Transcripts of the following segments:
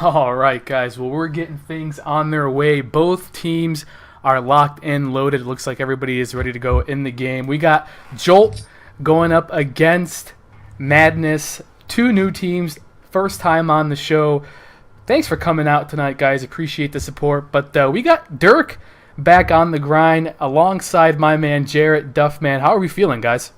All right, guys. Well, we're getting things on their way. Both teams are locked and loaded. It looks like everybody is ready to go in the game. We got Jolt going up against Madness. Two new teams, first time on the show. Thanks for coming out tonight, guys. Appreciate the support. But we got Dirk back on the grind alongside my man Jarrett Duffman. How are we feeling, guys?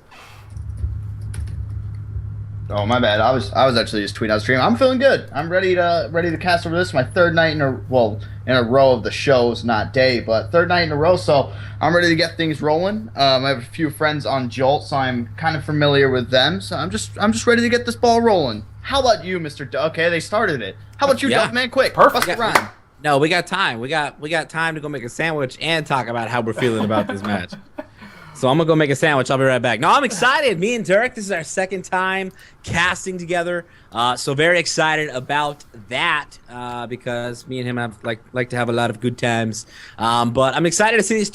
Oh, my bad. I was actually just tweeting out stream. I'm feeling good. I'm ready to cast over this. My third night in a row of the shows, not day, but third night in a row. So I'm ready to get things rolling. I have a few friends on Jolt, so I'm kind of familiar with them. So I'm just ready to get this ball rolling. How about you, Mr. Okay, they started it. How about you, Duffman? Quick, perfect. Bust the rhyme. No, we got time. We got time to go make a sandwich and talk about how we're feeling about this match. So I'm going to go make a sandwich. I'll be right back. No, I'm excited. Me and Dirk, this is our second time casting together. So very excited about that because me and him have like to have a lot of good times. But I'm excited to see these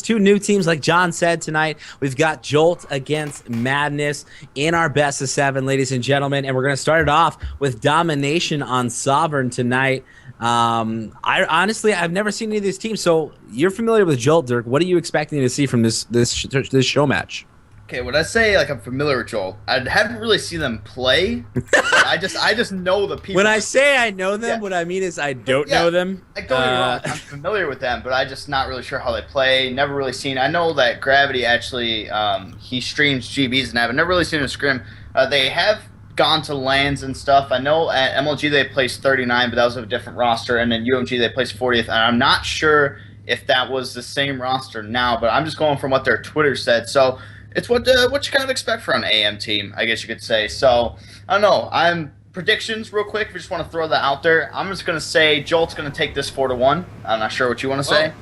two new teams like John said tonight. We've got Jolt against Madness in our best of 7, ladies and gentlemen. And we're going to start it off with domination on Sovereign tonight. I've never seen any of these teams. So you're familiar with Jolt, Dirk. What are you expecting to see from this show match? Okay, when I say I'm familiar with Joel, I haven't really seen them play. I just know the people. When I say I know them, what I mean is I don't know them. Don't get me wrong, I'm familiar with them, but I'm just not really sure how they play. Never really seen. I know that Gravity actually he streams GBs and I've never really seen him scrim. They have gone to lands and stuff. I know at MLG they placed 39, but that was a different roster, and then UMG they placed 40th, and I'm not sure if that was the same roster now, but I'm just going from what their Twitter said. So it's what you kind of expect for an AM team, I guess you could say. So I don't know. Predictions real quick. If you just want to throw that out there, I'm just gonna say Jolt's gonna take this 4-1. I'm not sure what you want to say.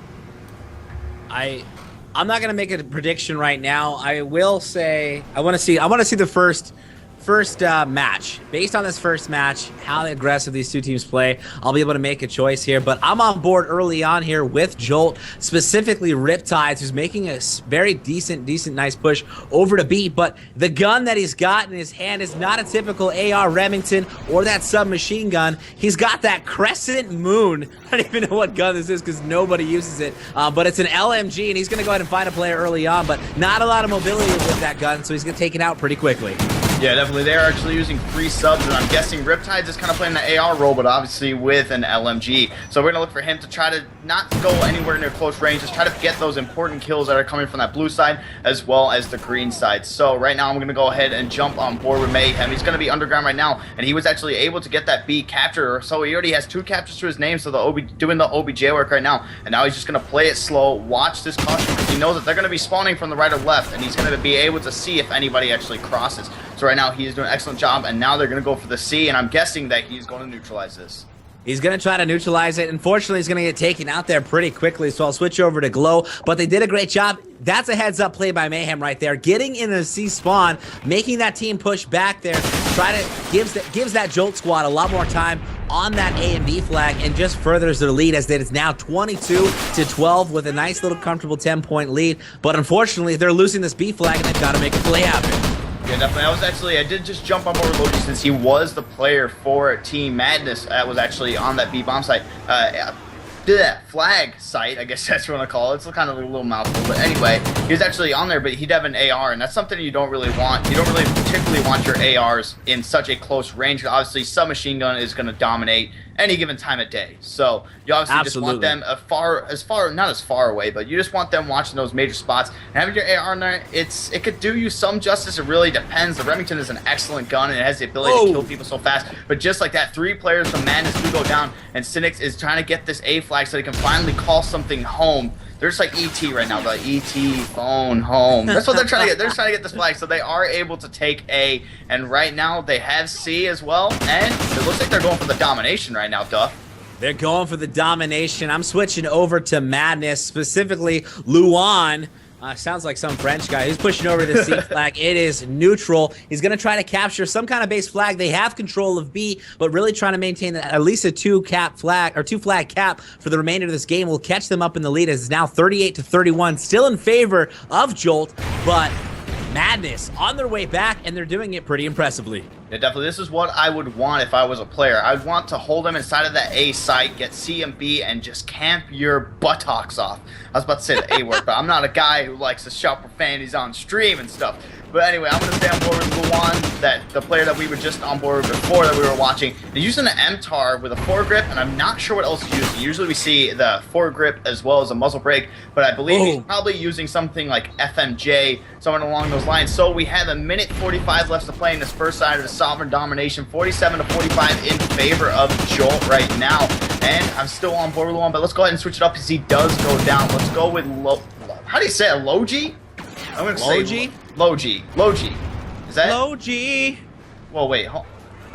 I'm not gonna make a prediction right now. I will say I want to see the first match. Based on this first match, how aggressive these two teams play, I'll be able to make a choice here. But I'm on board early on here with Jolt, specifically Riptides, who's making a very decent, nice push over to B. But the gun that he's got in his hand is not a typical AR Remington or that submachine gun. He's got that Crescent Moon. I don't even know what gun this is because nobody uses it. But it's an LMG, and he's going to go ahead and find a player early on. But not a lot of mobility with that gun, so he's going to take it out pretty quickly. Yeah, definitely. They are actually using 3 subs, and I'm guessing Riptides is kind of playing the AR role, but obviously with an LMG. So we're going to look for him to try to not go anywhere near close range, just try to get those important kills that are coming from that blue side as well as the green side. So right now I'm going to go ahead and jump on board with Mayhem. He's going to be underground right now, and he was actually able to get that B capture, so he already has 2 captures to his name, so doing the OBJ work right now. And now he's just going to play it slow, watch this caution, because he knows that they're going to be spawning from the right or left, and he's going to be able to see if anybody actually crosses. So right now he's doing an excellent job, and now they're going to go for the C, and I'm guessing that he's going to neutralize this. He's going to try to neutralize it. Unfortunately, he's going to get taken out there pretty quickly, so I'll switch over to Glow. But they did a great job. That's a heads-up play by Mayhem right there. Getting in a C spawn, making that team push back there, gives that Jolt squad a lot more time on that A and B flag, and just furthers their lead as it's now 22-12 with a nice little comfortable 10-point lead. But unfortunately, they're losing this B flag, and they've got to make a play happen. Yeah, definitely. I did just jump on board with Loki since he was the player for Team Madness that was actually on that B-bomb site. Flag site, I guess that's what I call it. It's kind of a little mouthful, but anyway, he was actually on there, but he'd have an AR, and that's something you don't really want. You don't really particularly want your ARs in such a close range. Obviously, submachine gun is going to dominate any given time of day. So you obviously just want them not as far away, but you just want them watching those major spots. And having your AR in there, it could do you some justice. It really depends. The Remington is an excellent gun, and it has the ability to kill people so fast. But just like that, 3 players from Madness do go down, and Cynics is trying to get this A flag so they can finally call something home. They're just like ET right now, the ET phone home. That's what they're trying to get. They're trying to get this flag, so they are able to take A, and right now they have C as well, and it looks like they're going for the domination right now, Duff. They're going for the domination. I'm switching over to Madness, specifically Luan. Sounds like some French guy. He's pushing over the C flag. It is neutral. He's going to try to capture some kind of base flag. They have control of B, but really trying to maintain at least a 2 flag cap for the remainder of this game. Will catch them up in the lead as it's now 38-31, still in favor of Jolt, but Madness on their way back, and they're doing it pretty impressively. Yeah, definitely. This is what I would want if I was a player. I'd want to hold them inside of that A site, get C and B, and just camp your buttocks off. I was about to say the A word, but I'm not a guy who likes to shout profanities on stream and stuff. But anyway, I'm going to stay on board with Luan, the player that we were just on board with before that we were watching. They're using an MTAR with a foregrip, and I'm not sure what else he's using. Usually we see the foregrip as well as a muzzle brake, but I believe he's probably using something like FMJ, somewhere along those lines. So we have a minute 45 left to play in this first side of the Sovereign Domination, 47-45 in favor of Jolt right now. And I'm still on board with Luan, but let's go ahead and switch it up because he does go down. Let's go with how do you say it? Logi? I'm going to say Logi. Is that Logi? Well, wait.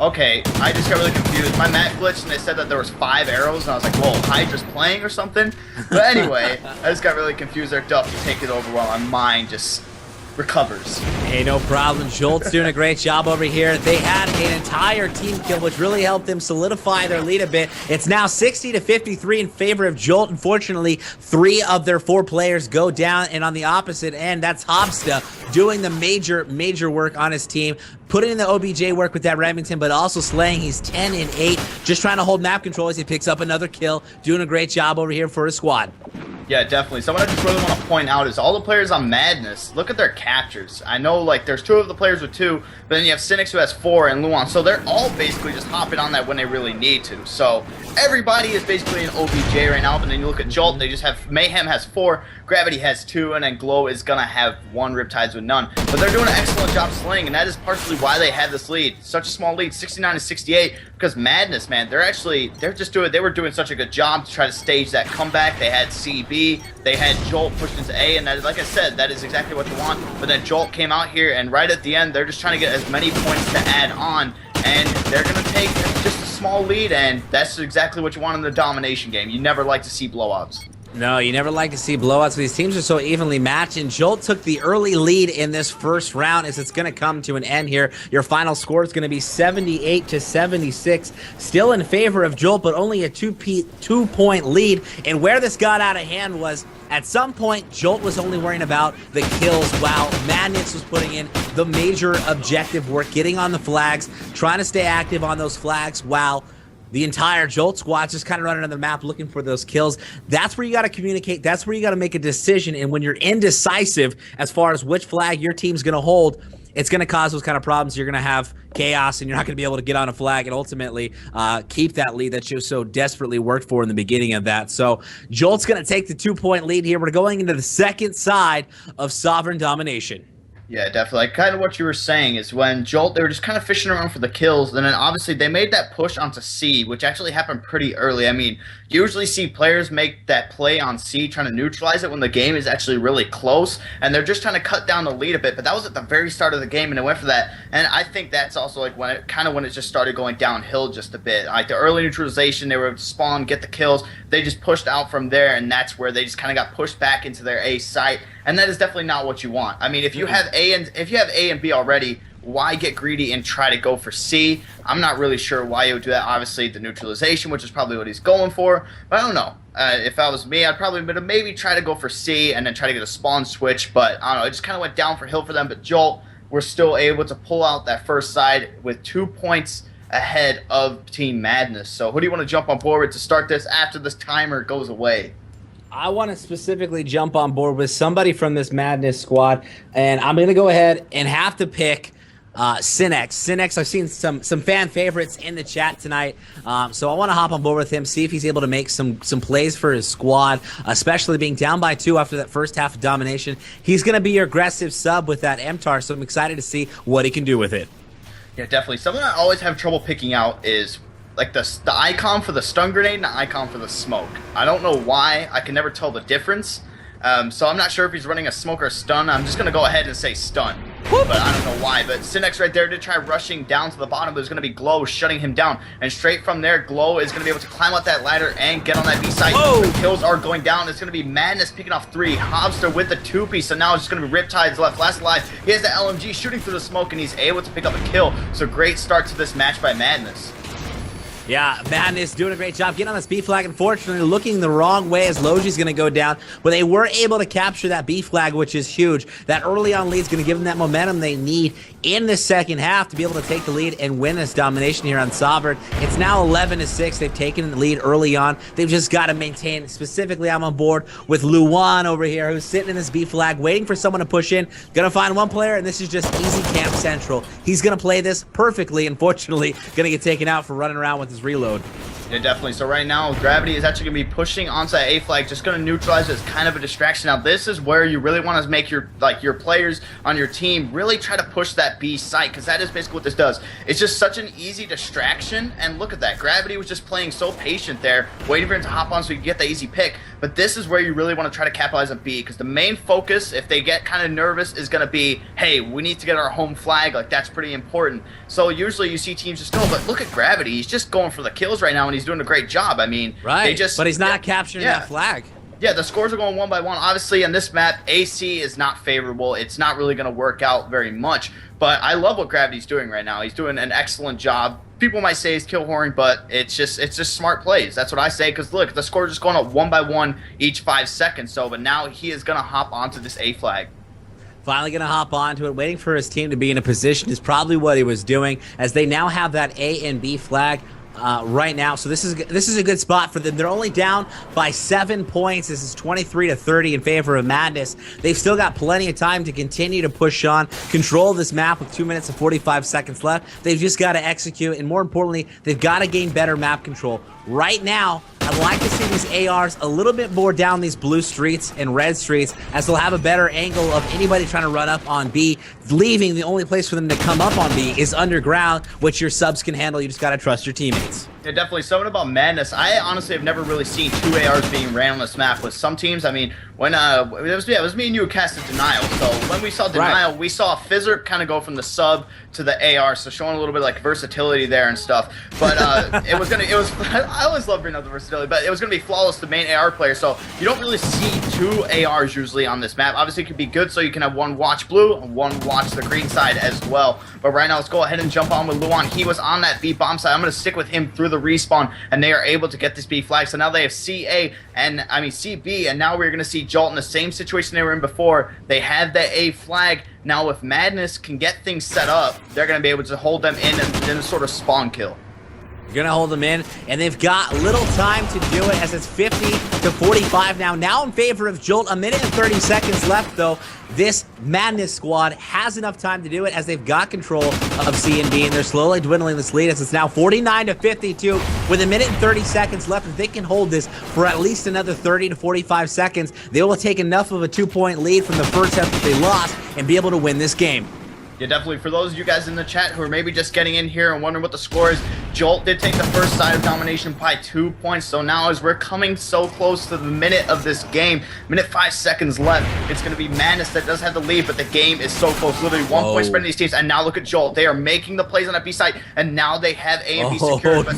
Okay, I just got really confused. My map glitched and they said that there was 5 arrows, and I was like, whoa, Hydra's playing or something? But anyway, I just got really confused there. Duff, you take it over while my mind just recovers. Hey, no problem. Jolt's doing a great job over here. They had an entire team kill, which really helped them solidify their lead a bit. It's now 60-53 in favor of Jolt. Unfortunately, 3 of their 4 players go down, and on the opposite end, that's Hobsta doing the major work on his team, putting in the OBJ work with that Remington, but also slaying. He's 10-8, just trying to hold map control as he picks up another kill, doing a great job over here for his squad. Yeah, definitely. Someone I just really want to point out is all the players on Madness. Look at their captures. I know, like, there's 2 of the players with 2, but then you have Cynics who has 4 and Luan. So they're all basically just hopping on that when they really need to. So everybody is basically an OBJ right now. But then you look at Jolt, they just have Mayhem has 4, Gravity has 2, and then Glow is going to have 1, Riptides with none. But they're doing an excellent job slaying, and that is partially why they had this lead. Such a small lead, 69-68, because Madness, man, they were doing such a good job to try to stage that comeback. They had CB, they had Jolt pushed into A, and that, like I said, that is exactly what you want. But then Jolt came out here, and right at the end, they're just trying to get as many points to add on, and they're going to take just a small lead, and that's exactly what you want in the domination game. You never like to see blowouts. No, you never like to see blowouts, but these teams are so evenly matched, and Jolt took the early lead in this first round as it's going to come to an end here. Your final score is going to be 78-76, still in favor of Jolt, but only a 2-point lead. And where this got out of hand was, at some point, Jolt was only worrying about the kills while Madness was putting in the major objective work, getting on the flags, trying to stay active on those flags while the entire Jolt squad just kind of running on the map looking for those kills. That's where you got to communicate. That's where you got to make a decision. And when you're indecisive as far as which flag your team's going to hold, it's going to cause those kind of problems. You're going to have chaos, and you're not going to be able to get on a flag and ultimately keep that lead that you so desperately worked for in the beginning of that. So Jolt's going to take the 2-point lead here. We're going into the second side of Sovereign Domination. Yeah, definitely. Like, kind of what you were saying is when Jolt, they were just kind of fishing around for the kills, and then obviously they made that push onto C, which actually happened pretty early. I mean, you usually see players make that play on C trying to neutralize it when the game is actually really close, and they're just trying to cut down the lead a bit, but that was at the very start of the game, and it went for that. And I think that's also like when it just started going downhill just a bit. Like the early neutralization, they were spawn, get the kills, they just pushed out from there, and that's where they just kind of got pushed back into their A site. And that is definitely not what you want. I mean, if you have A and B already, why get greedy and try to go for C? I'm not really sure why you would do that. Obviously, the neutralization, which is probably what he's going for. But I don't know. If that was me, I'd probably maybe try to go for C and then try to get a spawn switch. But I don't know. It just kind of went down for hill for them. But Jolt were still able to pull out that first side with 2 points ahead of Team Madness. So who do you want to jump on board with to start this after this timer goes away? I want to specifically jump on board with somebody from this Madness squad, and I'm going to go ahead and have to pick Cynex. Cynex, I've seen some fan favorites in the chat tonight, so I want to hop on board with him, see if he's able to make some plays for his squad, especially being down by 2 after that first half of domination. He's going to be your aggressive sub with that MTAR, so I'm excited to see what he can do with it. Yeah, definitely. Something I always have trouble picking out is like the icon for the stun grenade and the icon for the smoke. I don't know why. I can never tell the difference. So I'm not sure if he's running a smoke or a stun. I'm just going to go ahead and say stun. But I don't know why. But Cynex right there did try rushing down to the bottom. There's going to be Glow shutting him down. And straight from there, Glow is going to be able to climb up that ladder and get on that B side. The kills are going down. It's going to be Madness picking off 3. Hobster with the 2-piece. So now it's just going to be Riptides left. Last alive. He has the LMG shooting through the smoke, and he's able to pick up a kill. So great start to this match by Madness. Yeah, Madness doing a great job getting on this B flag. Unfortunately, looking the wrong way as Logi's going to go down. But they were able to capture that B flag, which is huge. That early on lead is going to give them that momentum they need in the second half to be able to take the lead and win this domination here on Sovereign. It's now 11-6. They've taken the lead early on. They've just got to maintain. Specifically, I'm on board with Luan over here, who's sitting in this B flag, waiting for someone to push in. Going to find one player, and this is just easy camp central. He's going to play this perfectly. Unfortunately, going to get taken out for running around with his reload. Yeah, definitely. So right now, Gravity is actually going to be pushing onto that A flag, just going to neutralize it as kind of a distraction. Now, this is where you really want to make your players on your team really try to push that B site, because that is basically what this does. It's just such an easy distraction, and look at that. Gravity was just playing so patient there, waiting for him to hop on so he could get the easy pick. But this is where you really want to try to capitalize on B, because the main focus, if they get kind of nervous, is going to be, hey, we need to get our home flag. Like, that's pretty important. So usually you see teams just go, but look at Gravity. He's just going for the kills right now, and he's doing a great job. I mean, right, but he's not capturing that flag. Yeah, the scores are going one by one. Obviously, in this map, AC is not favorable. It's not really going to work out very much. But I love what Gravity's doing right now. He's doing an excellent job. People might say he's kill whoring, but it's just smart plays. That's what I say. Because look, the score's just going up one by one each 5 seconds. So, but now he is going to hop onto this A flag. Finally going to hop onto it, waiting for his team to be in a position is probably what he was doing, as they now have that A and B flag right now. So this is a good spot for them. They're only down by 7 points. This is 23-30 in favor of Madness. They've still got plenty of time to continue to push on, control this map with 2 minutes and 45 seconds left. They've just got to execute, and more importantly, they've got to gain better map control. Right now, I'd like to see these ARs a little bit more down these blue streets and red streets, as they'll have a better angle of anybody trying to run up on B, leaving the only place for them to come up on B is underground, which your subs can handle. You just got to trust your teammates. Yeah, definitely. Something about Madness. I honestly have never really seen 2 ARs being ran on this map. With some teams, I mean, when it was me and you who casted Denial. So when we saw Denial, we saw Fizzard kind of go from the sub to the AR, so showing a little bit like versatility there and stuff. But I always love bringing up the versatility, but it was gonna be Flawless, the main AR player. So you don't really see 2 ARs usually on this map. Obviously, it could be good, so you can have one watch blue and one watch the green side as well. But right now, let's go ahead and jump on with Luan. He was on that B bomb side. I'm gonna stick with him through the respawn, and they are able to get this B flag. So now they have CB, and now we're gonna see Jolt in the same situation they were in before. They have the A flag. Now, if Madness can get things set up, they're gonna be able to hold them in and then sort of spawn kill. You're going to hold them in, and they've got little time to do it, as it's 50-45 now. Now in favor of Jolt. 1 minute and 30 seconds left, though. This Madness squad has enough time to do it, as they've got control of C and B, and they're slowly dwindling this lead, as it's now 49-52 with 1 minute and 30 seconds left. If they can hold this for at least another 30-45 seconds, they will take enough of a 2-point lead from the first half that they lost and be able to win this game. Yeah, definitely. For those of you guys in the chat who are maybe just getting in here and wondering what the score is, Jolt did take the first side of domination by 2 points. So now, as we're coming so close to the minute of this game, minute 5 seconds left, it's going to be Madness that does have the lead, but the game is so close. Literally 1 point spread in these teams. And now look at Jolt. They are making the plays on that B side, and now they have A and B secured. But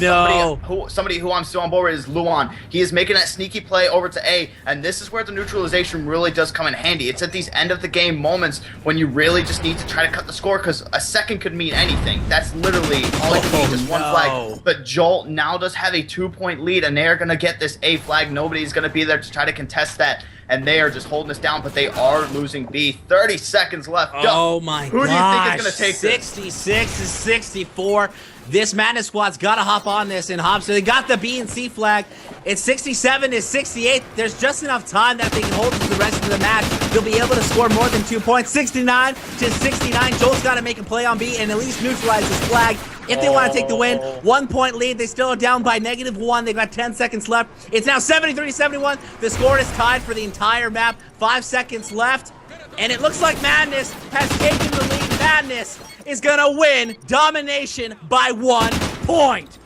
somebody who I'm still on board with is Luan. He is making that sneaky play over to A, and this is where the neutralization really does come in handy. It's at these end of the game moments when you really just need to try to cut the score, because a second could mean anything. That's literally all it can mean, just one flag. But Jolt now does have a 2-point lead, and they are going to get this A flag. Nobody's going to be there to try to contest that, and they are just holding us down, but they are losing B. 30 seconds left. Oh my gosh. Who do you think is going to take 66-64. This Madness squad's got to hop on this, and Hobbs, so they got the B and C flag. It's 67-68. There's just enough time that they can hold it to the rest of the match. They'll be able to score more than 2 points. 69-69. Jolt's got to make a play on B and at least neutralize this flag if they want to take the win. 1 point lead. They still are down by -1. They've got 10 seconds left. It's now 73-71. The score is tied for the entire map. 5 seconds left. And it looks like Madness has taken the lead. Madness is going to win domination by 1 point.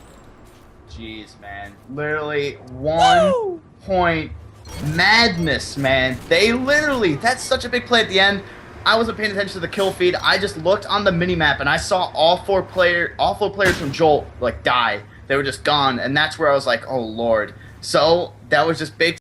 Jeez, man. Literally 1 point. Madness, man. They literally, that's such a big play at the end. I wasn't paying attention to the kill feed. I just looked on the minimap and I saw all four players from Jolt like die. They were just gone, and that's where I was like, oh lord. So that was just big